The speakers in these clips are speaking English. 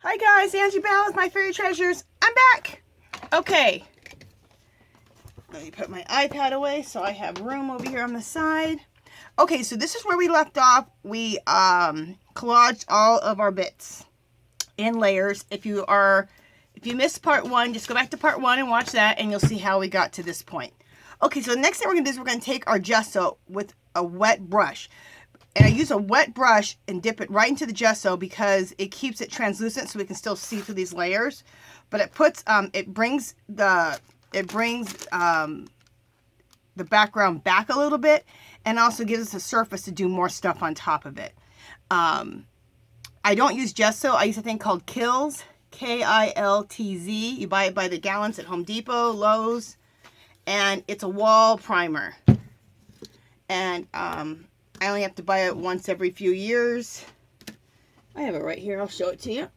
Hi guys, Angie Bell with My Fairy Treasures. I'm back. Okay. Let me put my iPad away so I have room over here on the side. Okay, so this is where we left off. We collaged all of our bits in layers. If you missed part one, just go back to part one and watch that, and you'll see how we got to this point. Okay, so the next thing we're gonna do is we're gonna take our gesso with a wet brush. And I use a wet brush and dip it right into the gesso because it keeps it translucent so we can still see through these layers. But it puts, it brings the background back a little bit, and also gives us a surface to do more stuff on top of it. I don't use gesso. I use a thing called Kilz, K-I-L-T-Z. You buy it by the gallons at Home Depot, Lowe's, and it's a wall primer. And I only have to buy it once every few years. I have it right here. I'll show it to you.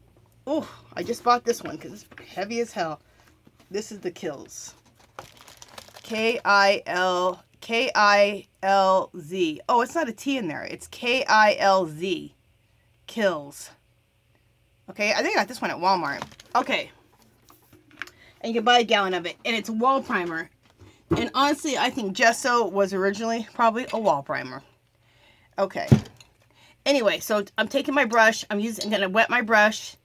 Oh, I just bought this one because it's heavy as hell. This is the Kilz. K-I-L-Z. Oh, it's not a T in there. It's K-I-L-Z. Kilz. Okay, I think I got this one at Walmart. Okay. And you can buy a gallon of it. And it's a wall primer. And honestly, I think gesso was originally probably a wall primer. Okay. Anyway, so I'm taking my brush. I'm going to wet my brush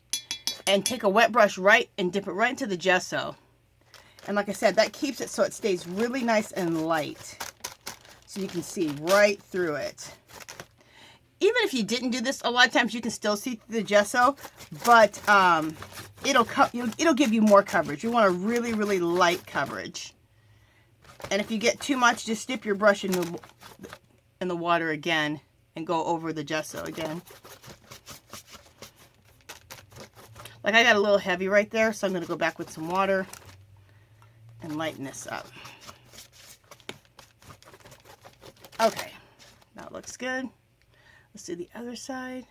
and take a wet brush and dip it right into the gesso. And like I said, that keeps it so it stays really nice and light. So you can see right through it. Even if you didn't do this, a lot of times you can still see through the gesso, but it'll give you more coverage. You want a really, really light coverage. And if you get too much, just dip your brush in the water again and go over the gesso again. Like I got a little heavy right there, so I'm going to go back with some water and lighten this up. Okay, that looks good. Let's do the other side.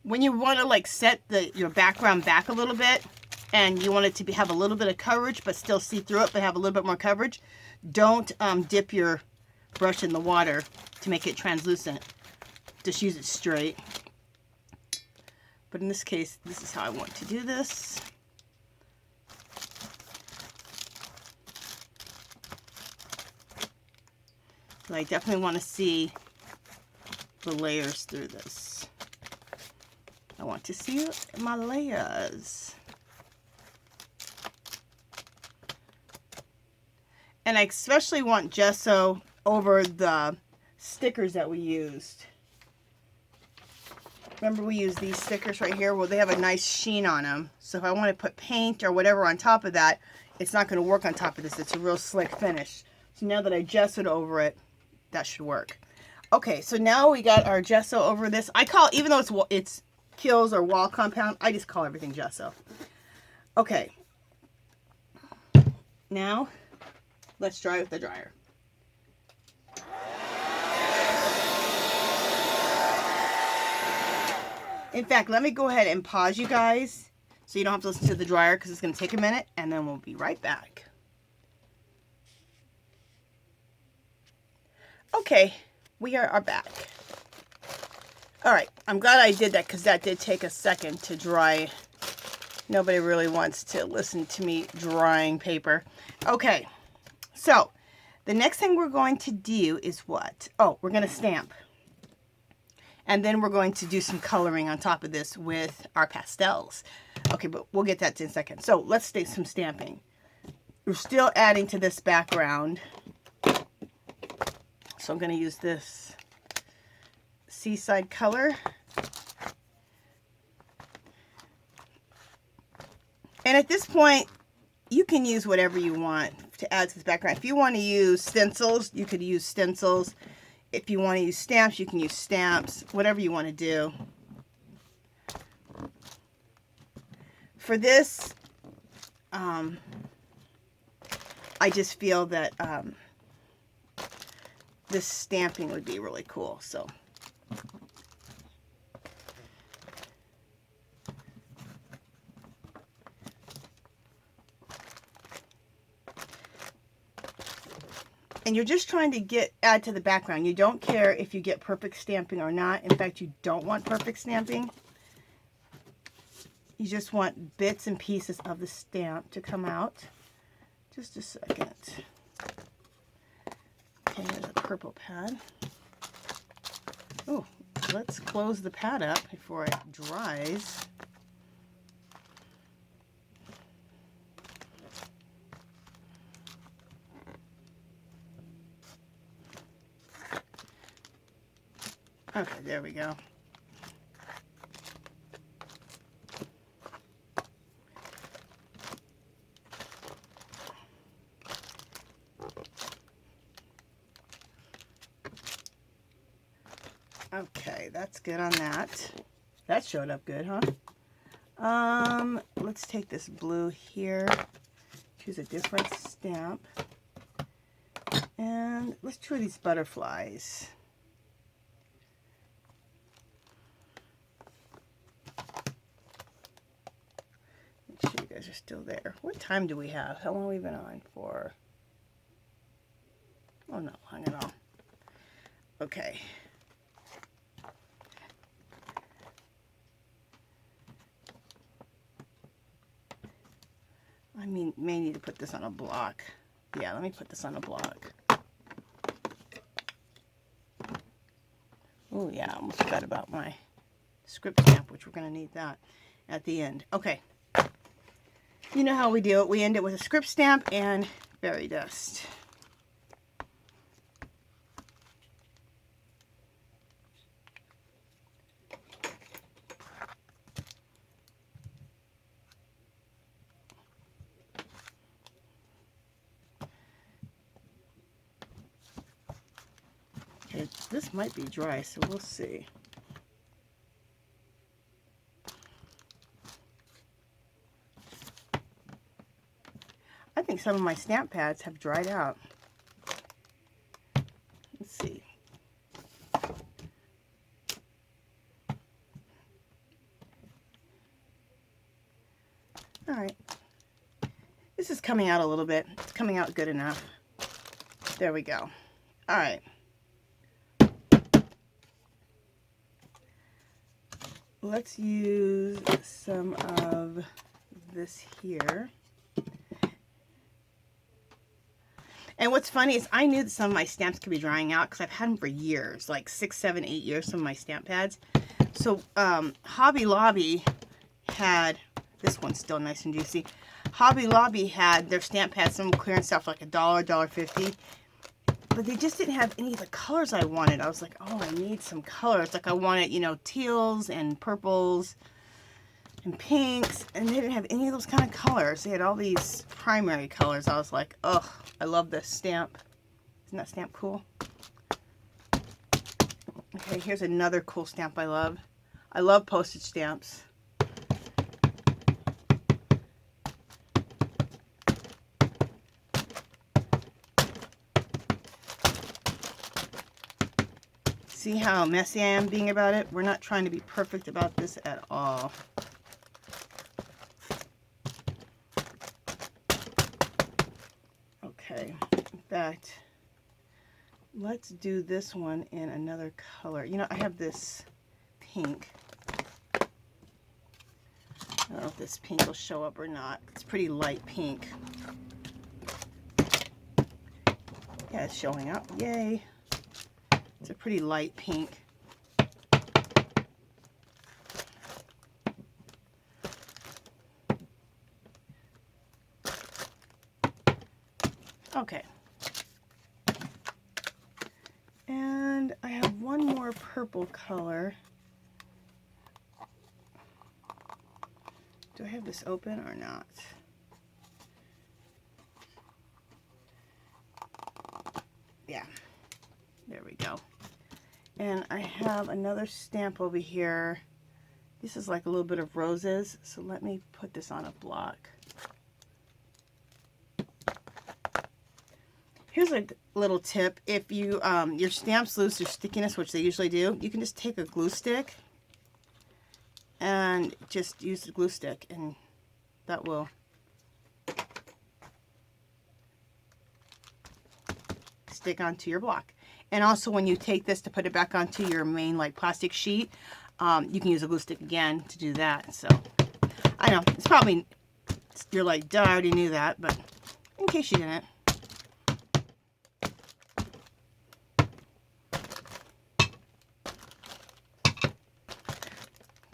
When you want to like set your background back a little bit and you want it to have a little bit of coverage but still see through it but have a little bit more coverage, don't dip your brush in the water to make it translucent. Just use it straight. But in this case, this is how I want to do this. So I definitely want to see the layers through this. I want to see my layers. And I especially want gesso over the stickers that we used. Remember we used these stickers right here? Well, they have a nice sheen on them. So if I want to put paint or whatever on top of that, it's not going to work on top of this. It's a real slick finish. So now that I gessoed over it, that should work. Okay, so now we got our gesso over this. I call, even though it's Kilz or wall compound, I just call everything gesso. Okay. Now, let's dry with the dryer. In fact, let me go ahead and pause you guys so you don't have to listen to the dryer because it's going to take a minute, and then we'll be right back. Okay, we are back. All right, I'm glad I did that because that did take a second to dry. Nobody really wants to listen to me drying paper. Okay, so the next thing we're going to do is what? Oh, we're going to stamp. And then we're going to do some coloring on top of this with our pastels. Okay, but we'll get that in a second. So let's do some stamping. We're still adding to this background. So I'm going to use this Seaside color. And at this point, you can use whatever you want to add to this background. If you want to use stencils, you could use stencils. If you want to use stamps, you can use stamps. Whatever you want to do. For this, I just feel that this stamping would be really cool. So And you're just trying to add to the background. You don't care if you get perfect stamping or not. In fact, you don't want perfect stamping. You just want bits and pieces of the stamp to come out. Just a second. Okay, there's a purple pad. Oh, let's close the pad up before it dries. Okay, there we go. Okay, that's good on that. That showed up good, huh? Let's take this blue here, choose a different stamp, and let's try these butterflies. Make sure you guys are still there. What time do we have? How long have we been on for? Oh no, hang it on. Okay. I may need to put this on a block. Yeah, let me put this on a block. Oh yeah, I almost forgot about my script stamp, which we're going to need that at the end. Okay. You know how we do it. We end it with a script stamp and fairy dust. Okay, this might be dry, so we'll see. I think some of my stamp pads have dried out. Let's see. All right. This is coming out a little bit. It's coming out good enough. There we go. All right. Let's use some of this here. And what's funny is I knew that some of my stamps could be drying out because I've had them for years, like 6, 7, 8 years, some of my stamp pads. So Hobby Lobby had, this one's still nice and juicy. Hobby Lobby had their stamp pads, some clearance stuff like $1, $1.50. But they just didn't have any of the colors I wanted. I was like, oh, I need some colors. Like I wanted, you know, teals and purples and pinks. And they didn't have any of those kind of colors. They had all these primary colors. I was like, oh, I love this stamp. Isn't that stamp cool? Okay, here's another cool stamp I love. I love postage stamps. See how messy I am being about it? We're not trying to be perfect about this at all. Okay, in fact, let's do this one in another color. You know, I have this pink. I don't know if this pink will show up or not. It's pretty light pink. Yeah, it's showing up. Yay. It's a pretty light pink. Okay. And I have one more purple color. Do I have this open or not? Yeah. There we go. And I have another stamp over here. This is like a little bit of roses, so let me put this on a block. Here's a little tip. If you your stamps lose their stickiness, which they usually do, you can just take a glue stick and just use the glue stick, and that will stick onto your block. And also when you take this to put it back onto your main like plastic sheet, you can use a glue stick again to do that. So I know it's probably, you're like, duh, I already knew that, but in case you didn't.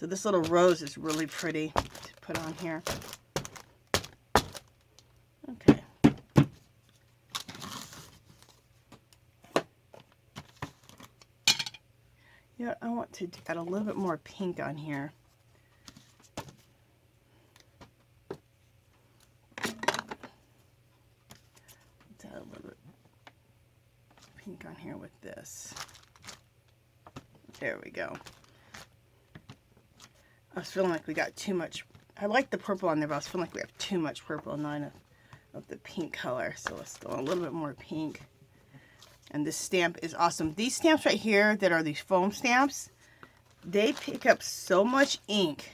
So this little rose is really pretty to put on here. Okay. Yeah, I want to add a little bit more pink on here. Let's add a little bit of pink on here with this. There we go. I was feeling like we got too much. I like the purple on there, but I was feeling like we have too much purple, not enough of the pink color. So let's go a little bit more pink. And this stamp is awesome. These stamps right here that are these foam stamps, they pick up so much ink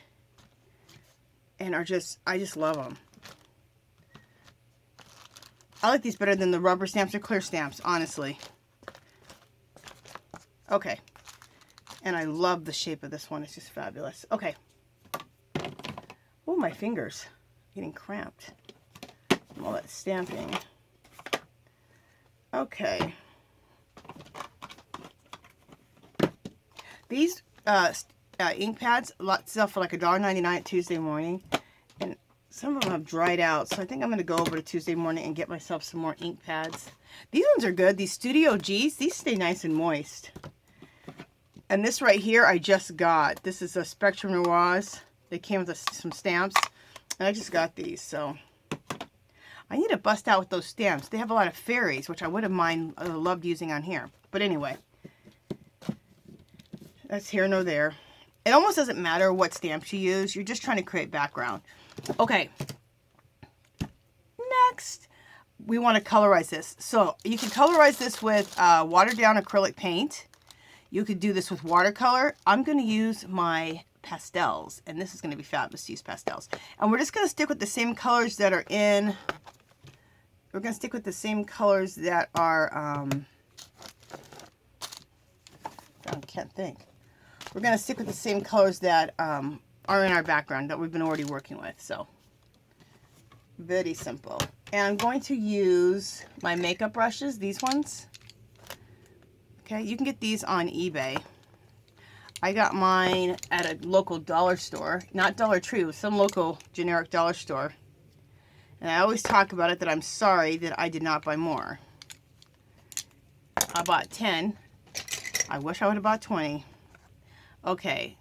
and are just, I just love them. I like these better than the rubber stamps or clear stamps, honestly. Okay. And I love the shape of this one. It's just fabulous. Okay. Oh, my fingers getting cramped from all that stamping. Okay. These ink pads sell for like $1.99 at Tuesday Morning. And some of them have dried out. So I think I'm going to go over to Tuesday Morning and get myself some more ink pads. These ones are good. These Studio Gs, these stay nice and moist. And this right here I just got. This is a Spectrum Noirs. They came with some stamps. And I just got these, so I need to bust out with those stamps. They have a lot of fairies, which I would have loved using on here. But anyway, that's here nor there. It almost doesn't matter what stamps you use. You're just trying to create background. Okay. Next, we want to colorize this. So you can colorize this with watered down acrylic paint. You could do this with watercolor. I'm going to use my pastels, and this is going to be fabulous to use pastels. And we're just going to stick with the same colors that are in, we're going to stick with the same colors that are, I can't think. We're going to stick with the same colors that are in our background that we've been already working with. So, very simple. And I'm going to use my makeup brushes, these ones. Okay, you can get these on eBay. I got mine at a local dollar store, not Dollar Tree, it was some local generic dollar store. And I always talk about it that I'm sorry that I did not buy more. I bought 10. I wish I would have bought 20. Okay.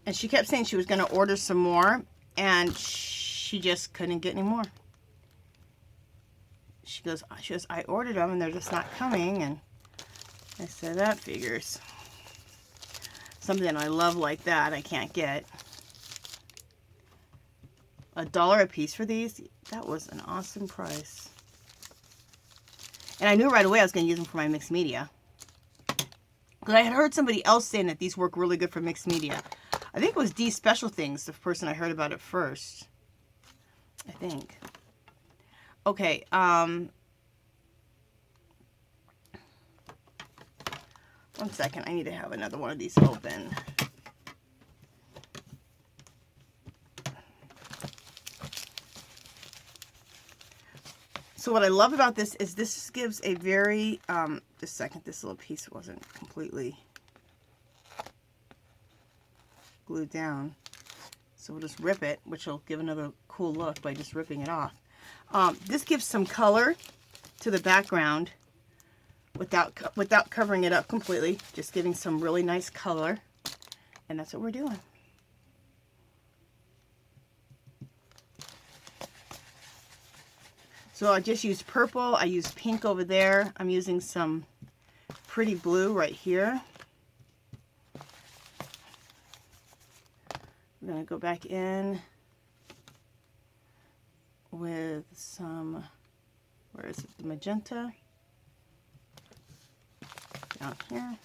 And she kept saying she was going to order some more, and she just couldn't get any more. She goes, I ordered them and they're just not coming. And I said, that figures. Something I love like that I can't get. $1 a piece for these. That was an awesome price. And I knew right away I was going to use them for my mixed media. Because I had heard somebody else saying that these work really good for mixed media. I think it was D Special Things, the person I heard about it first. I think. Okay, one second, I need to have another one of these open. So what I love about this is this gives a very, just a second, this little piece wasn't completely glued down. So we'll just rip it, which will give another cool look by just ripping it off. This gives some color to the background without covering it up completely, just giving some really nice color, and that's what we're doing. So I just used purple, I used pink over there, I'm using some pretty blue right here. I'm going to go back in with some, where is it, the magenta, down here.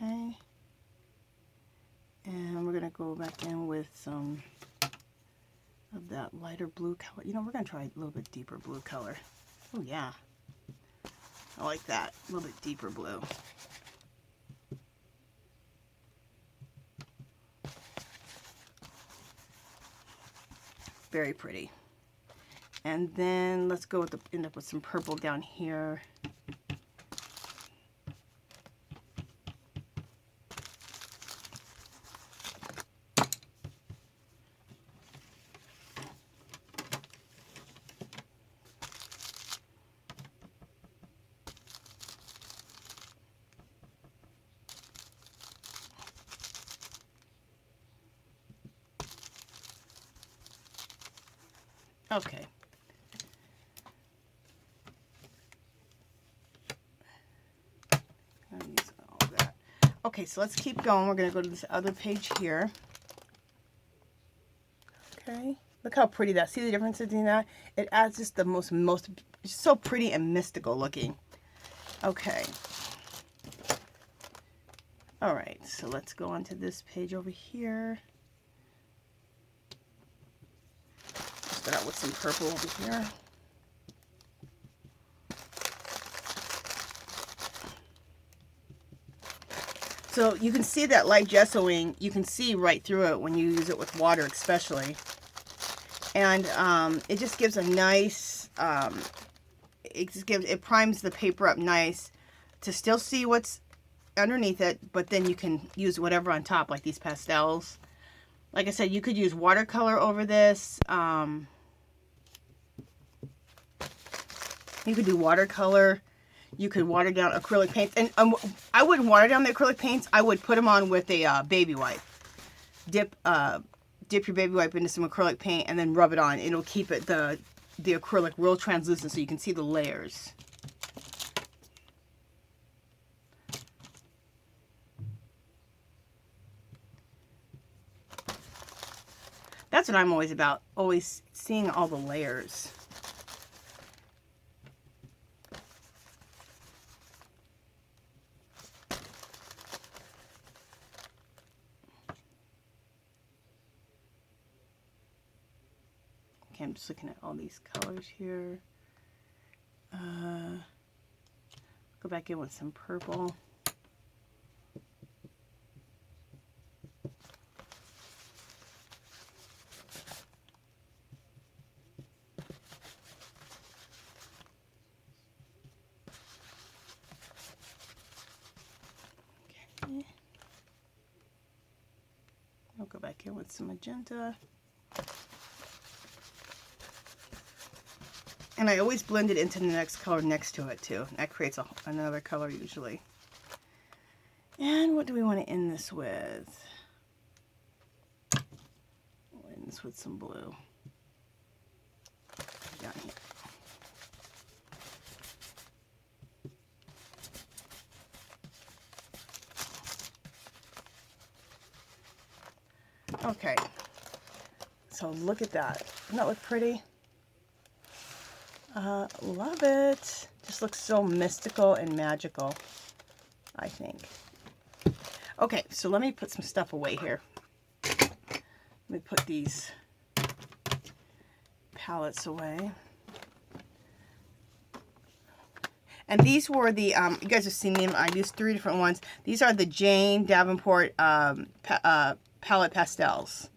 Okay. And we're going to go back in with some of that lighter blue color. You know, we're going to try a little bit deeper blue color. Oh, yeah. I like that. A little bit deeper blue. Very pretty. And then let's go with end up with some purple down here. Okay. Use all that. Okay, so let's keep going. We're going to go to this other page here. Okay. Look how pretty that. See the difference between that? It adds just the most it's so pretty and mystical looking. Okay. All right, so let's go on to this page over here. Start out with some purple over here. So you can see that light gessoing, you can see right through it when you use it with water especially. And it just gives a nice, it primes the paper up nice to still see what's underneath it, but then you can use whatever on top, like these pastels. Like I said, you could use watercolor over this. You could do watercolor. You could water down acrylic paints. And I wouldn't water down the acrylic paints. I would put them on with a baby wipe. Dip your baby wipe into some acrylic paint and then rub it on. It'll keep it the acrylic real translucent so you can see the layers. That's what I'm always about. Always seeing all the layers. Okay, I'm just looking at all these colors here. Go back in with some purple. Okay. I'll go back in with some magenta. And I always blend it into the next color next to it too. That creates another color usually. And what do we want to end this with? We'll end this with some blue. Down here. Okay. So look at that. Doesn't that look pretty? Love it. Just looks so mystical and magical, I think. Okay, so let me put some stuff away here. Let me put these palettes away. And these were the, you guys have seen them. I used 3 different ones. These are the Jane Davenport palette pastels.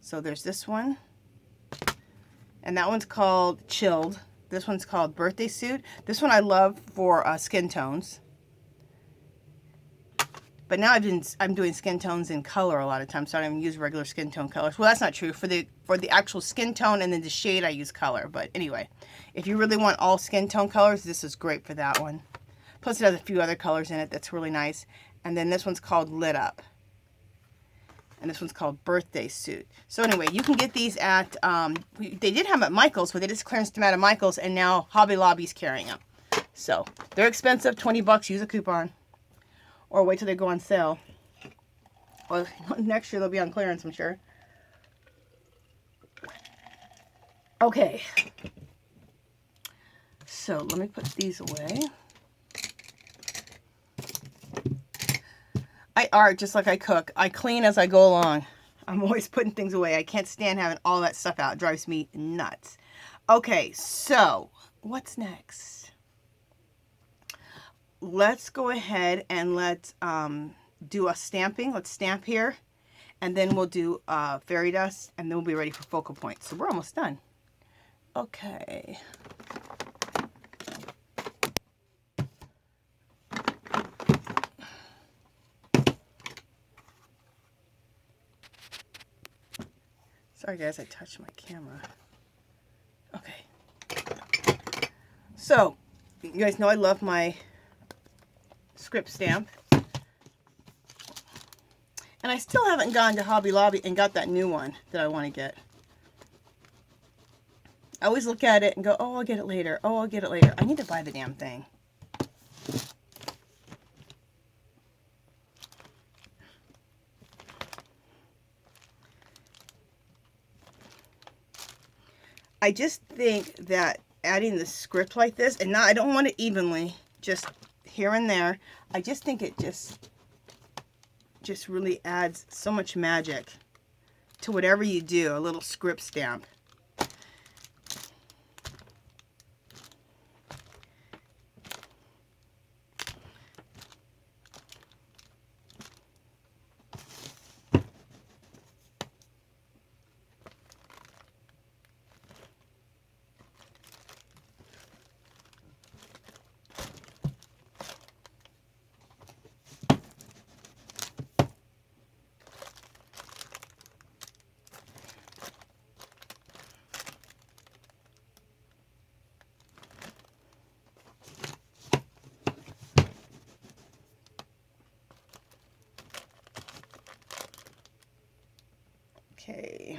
So there's this one. And that one's called Chilled. This one's called Birthday Suit. This one I love for skin tones. But now I'm doing skin tones in color a lot of times, so I don't even use regular skin tone colors. Well, that's not true. For the actual skin tone and then the shade, I use color. But anyway, if you really want all skin tone colors, this is great for that one. Plus it has a few other colors in it that's really nice. And then this one's called Lit Up. And this one's called Birthday Suit. So anyway, you can get these at, they did have them at Michael's, but they just clearanced them out of Michael's, and now Hobby Lobby's carrying them. So they're expensive, 20 bucks, use a coupon. Or wait till they go on sale. Well, next year they'll be on clearance, I'm sure. Okay. So let me put these away. I art just like I cook. I clean as I go along. I'm always putting things away. I can't stand having all that stuff out. It drives me nuts. Okay, so what's next? Let's go ahead and let's do a stamping. Let's stamp here. And then we'll do fairy dust. And then we'll be ready for focal points. So we're almost done. Okay. Sorry guys, I touched my camera. Okay. So, you guys know I love my script stamp. And I still haven't gone to Hobby Lobby and got that new one that I want to get. I always look at it and go, oh, I'll get it later. Oh, I'll get it later. I need to buy the damn thing. I just think that adding the script like this, and I don't want it evenly, just here and there. I just think it just really adds so much magic to whatever you do, a little script stamp. Okay.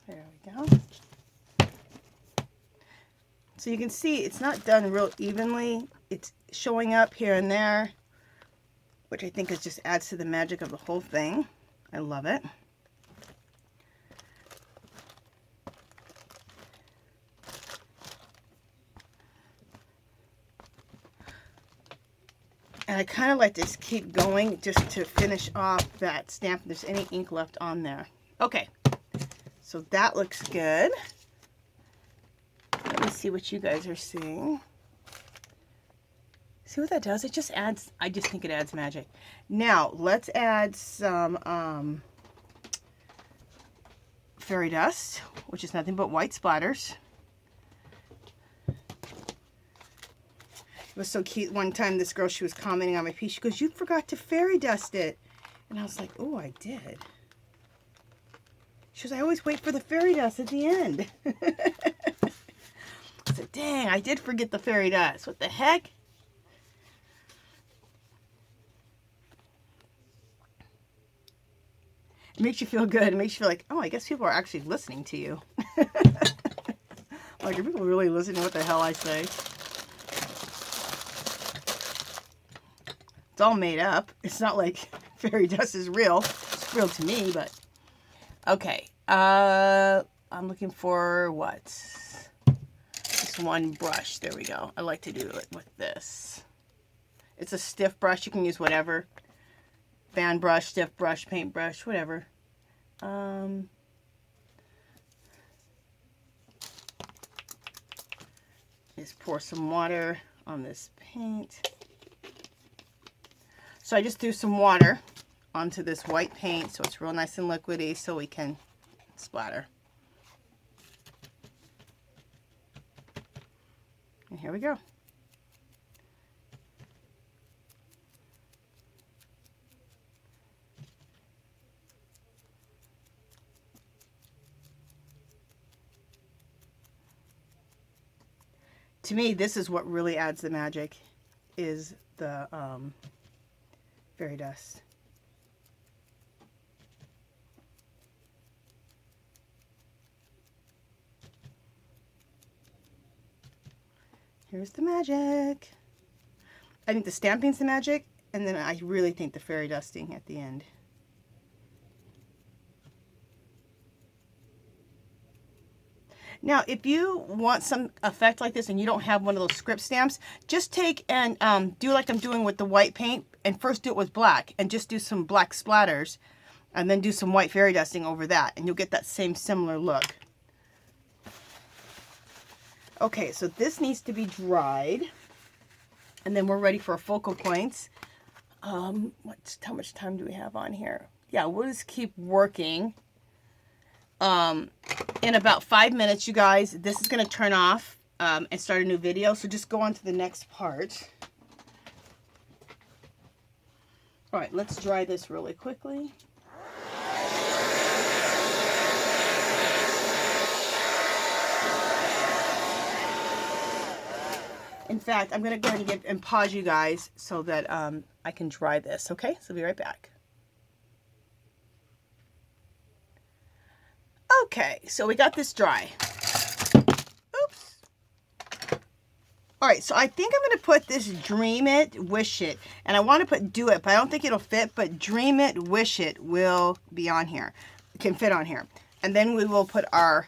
There we go. So you can see it's not done real evenly. It's showing up here and there, which I think is just adds to the magic of the whole thing. I love it. And I kind of like to keep going just to finish off that stamp if there's any ink left on there. Okay, so that looks good. Let me see what you guys are seeing. See what that does? It just adds, I just think it adds magic. Now, let's add some fairy dust, which is nothing but white splatters. It was so cute. One time this girl, she was commenting on my piece. She goes, you forgot to fairy dust it. And I was like, oh, I did. She goes, I always wait for the fairy dust at the end. I said, dang, I did forget the fairy dust. What the heck? It makes you feel good. It makes you feel like, oh, I guess people are actually listening to you. Like, are people really listening to what the hell I say? It's all made up. It's not like fairy dust is real. It's real to me, but okay. I'm looking for what? Just one brush. There we go. I like to do it with this. It's a stiff brush. You can use whatever. Fan brush, stiff brush, paint brush, whatever. Just pour some water on this paint. So I just threw some water onto this white paint so it's real nice and liquidy so we can splatter. And here we go. To me, this is what really adds the magic, is the fairy dust. Here's the magic. I think the stamping's the magic, and then I really think the fairy dusting at the end. Now, if you want some effect like this and you don't have one of those script stamps, just take and do like I'm doing with the white paint, and first do it with black and just do some black splatters and then do some white fairy dusting over that, and you'll get that same similar look. Okay, so this needs to be dried, and then we're ready for our focal points. How much time do we have on here? Yeah, we'll just keep working. In about 5 minutes, you guys, this is going to turn off and start a new video. So just go on to the next part. All right, let's dry this really quickly. In fact, I'm going to go ahead and pause you guys so that I can dry this, okay? So I'll be right back. Okay, so we got this dry. Oops. All right, so I think I'm going to put this Dream It, Wish It. And I want to put Do It, but I don't think it'll fit. But Dream It, Wish It will be on here. It can fit on here. And then we will put our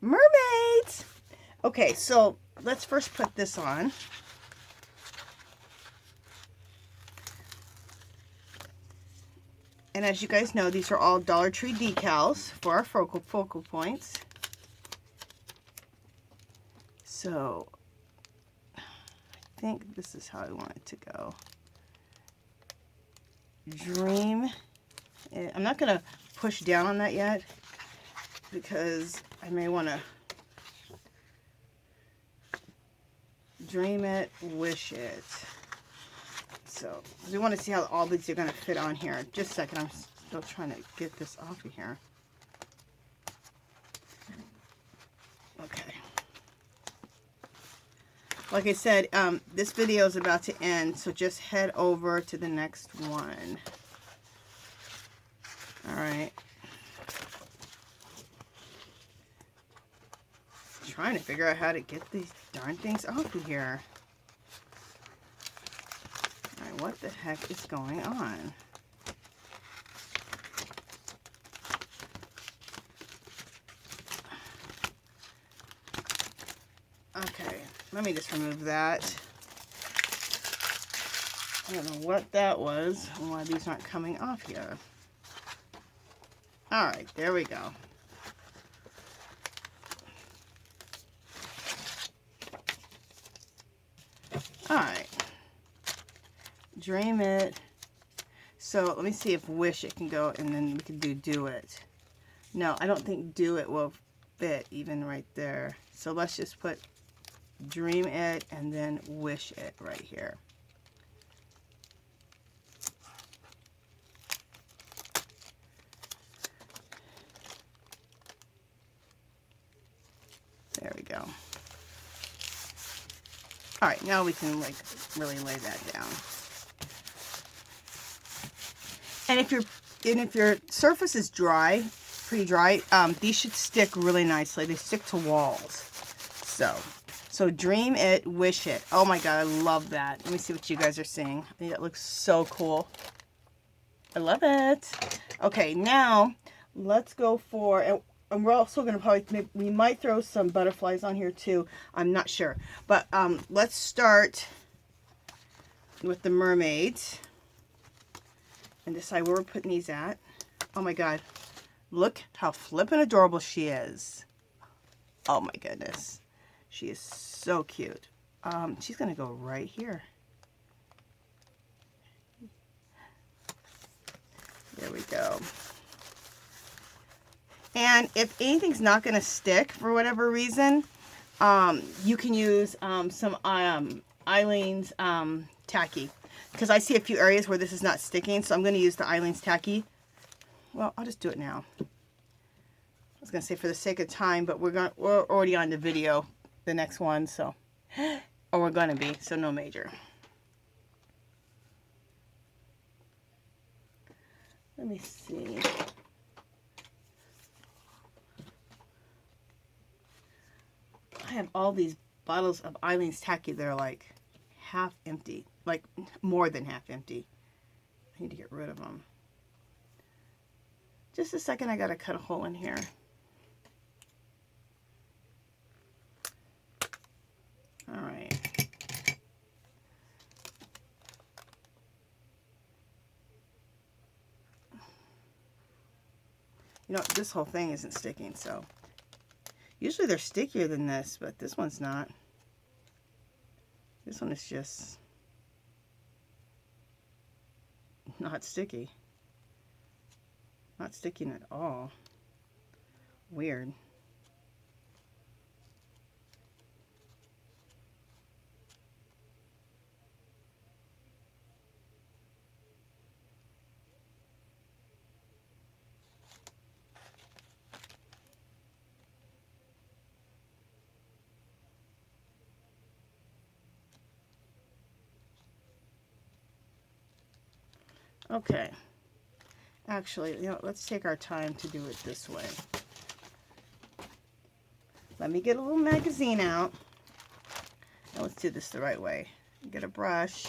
mermaids. Okay, so let's first put this on. And as you guys know, these are all Dollar Tree decals for our focal points. So I think this is how I want it to go. Dream It. I'm not going to push down on that yet because I may want to Dream It, Wish It. So we want to see how all these are going to fit on here. Just a second, I'm still trying to get this off of here. Okay. Like I said, this video is about to end, so just head over to the next one. All right. Trying to figure out how to get these darn things off of here. Alright, what the heck is going on? Okay, let me just remove that. I don't know what that was and why these aren't coming off here. Alright, there we go. Alright. Dream It. So let me see if Wish It can go, and then we can do It. No, I don't think Do It will fit even right there. So let's just put Dream It and then Wish It right here. There we go. All right, now we can like really lay that down. And if your surface is dry, pretty dry, these should stick really nicely. They stick to walls. So Dream It, Wish It. Oh my God, I love that. Let me see what you guys are seeing. I think that looks so cool. I love it. Okay, now let's go for, and we're also going to probably, we might throw some butterflies on here too. I'm not sure. But let's start with the mermaids and decide where we're putting these at. Oh my God. Look how flippin' adorable she is. Oh my goodness. She is so cute. She's going to go right here. There we go. And if anything's not going to stick for whatever reason, you can use some Eileen's tacky. Because I see a few areas where this is not sticking, so I'm going to use the Eileen's tacky. Well, I'll just do it now. I was going to say for the sake of time, but we're already on the video, the next one, so, or we're going to be, so no major. Let me see. I have all these bottles of Eileen's tacky that are like half empty, like more than half empty. I need to get rid of them. Just a second, I gotta cut a hole in here. All right. You know, this whole thing isn't sticking, so. Usually they're stickier than this, but this one's not. This one is just not sticky. Not sticking at all. Weird. Okay. Actually, you know, let's take our time to do it this way. Let me get a little magazine out. Now let's do this the right way. Get a brush.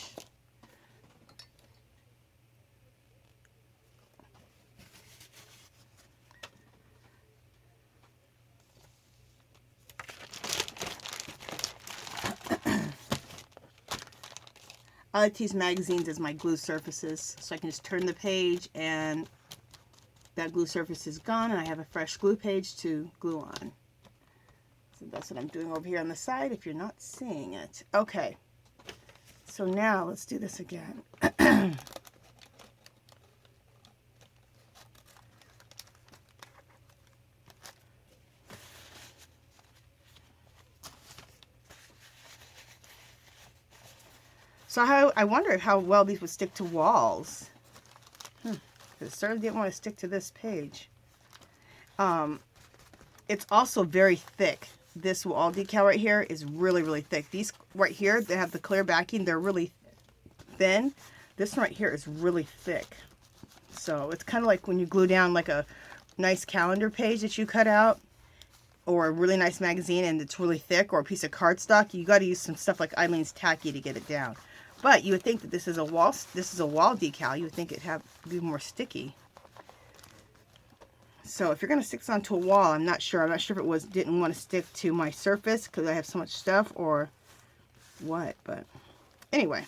I like to use magazines as my glue surfaces, so I can just turn the page and that glue surface is gone and I have a fresh glue page to glue on. So that's what I'm doing over here on the side if you're not seeing it. Okay, so now let's do this again. So I wonder how well these would stick to walls. It certainly didn't want to stick to this page. It's also very thick. This wall decal right here is really, really thick. These right here, they have the clear backing. They're really thin. This one right here is really thick. So it's kind of like when you glue down like a nice calendar page that you cut out, or a really nice magazine and it's really thick, or a piece of cardstock. You got to use some stuff like Eileen's Tacky to get it down. But you would think that this is a wall decal. You would think it'd be more sticky. So if you're going to stick this onto a wall, I'm not sure. I'm not sure if it didn't want to stick to my surface because I have so much stuff or what. But anyway,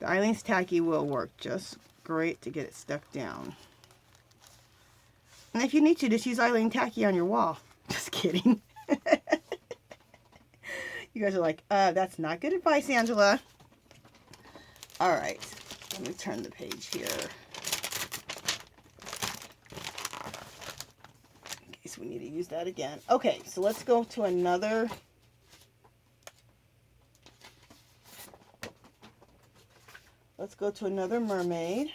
the Eileen's Tacky will work just great to get it stuck down. And if you need to, just use Eileen Tacky on your wall. Just kidding. You guys are like, that's not good advice, Angela. All right, let me turn the page here. In case we need to use that again. Okay, so let's go to another. Let's go to another mermaid.